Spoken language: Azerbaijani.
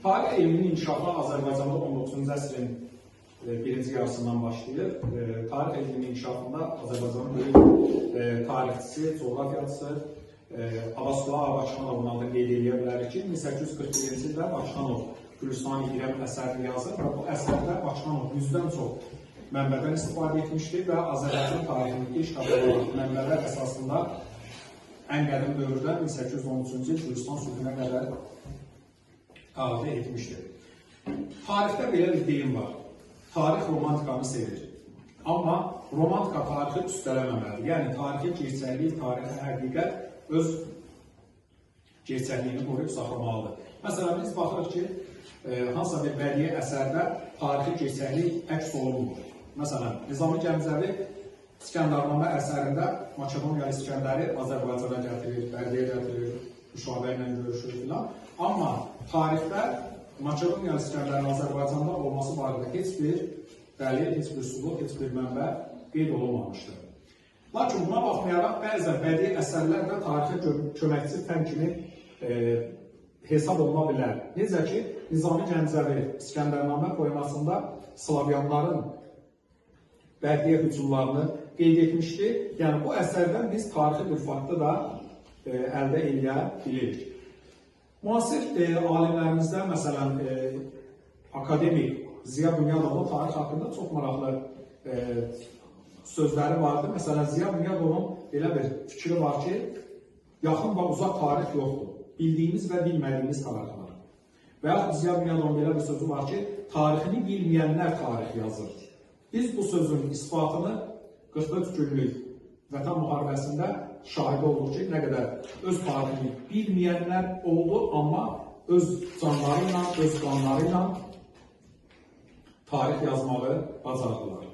Tarix elminin inkişafı Azərbaycanda 19-cu əsrin birinci yarısından başlayır. Tarix elminin inkişafında Azərbaycanın böyük tarixçisi, coğrafiyacısı Abbasqulu Bakıxanovun adını qeyd edə bilərik ki, 1841-ci ildə Bakıxanov Gülüstan-ı İrəm əsərini yazır və bu əsərdə Bakıxanov 100-dən çox mənbədən istifadə etmişdir və Azərbaycan tarixindəki işğal mənbələr əsasında ən qədim dövrdə 1813-cü il Gülüstan sülhünə qədər əhatə etmişdir. Tarixdə belə bir deyim var. Tarix romantikanı sevir. Amma romantika tarixi üstələməməlidir. Yəni, tarixi gerçəklik, tarixi həqiqət öz gerçəkliyini qoruyub saxlamalıdır. Məsələn, biz baxırıq ki, hansısa bir bədii əsərdə tarixi gerçəklik əks olunmur. Məsələn, Nizami Gəncəvi İskəndarnamə əsərində Makedoniyalı İskəndəri Azərbaycana gətirir, Bərdiyə gətirir, müşahibə ilə görüşür filan. Amma tarixdə Makedoniyalı İskəndərin Azərbaycanda olması barədə heç bir dəlil, heç bir sübut, heç bir mənbə qeyd olunmamışdır. Lakin buna baxmayaraq, bəzən bədii əsərlər də tarixi köməkçi fən kimi hesab oluna bilər. Necə ki, Nizami Gəncəvi İskəndərnamə poemasında Slavyanların bədii hücumlarını qeyd etmişdir. Yəni, bu əsərdən biz tarixi bir faktı da əldə edə bilirik. Müasir alimlərimizdən, məsələn, akademik Ziya Bünyadovun tarix haqqında çox maraqlı sözləri vardır. Məsələn, Ziya Bünyadovun belə bir fikri var ki, yaxın və uzaq tarix yoxdur. Bildiyimiz və bilmədiyimiz tarix var. Və yaxud Ziya Bünyadovun belə bir sözü var ki, tarixini bilməyənlər tarix yazır. Biz bu sözün isbatını 44 günlük Vətən müharibəsində şahidi olduq ki, nə qədər öz tarixini bilməyənlər oldu, amma öz canları ilə, öz qanları ilə tarix yazmağı bacardılar.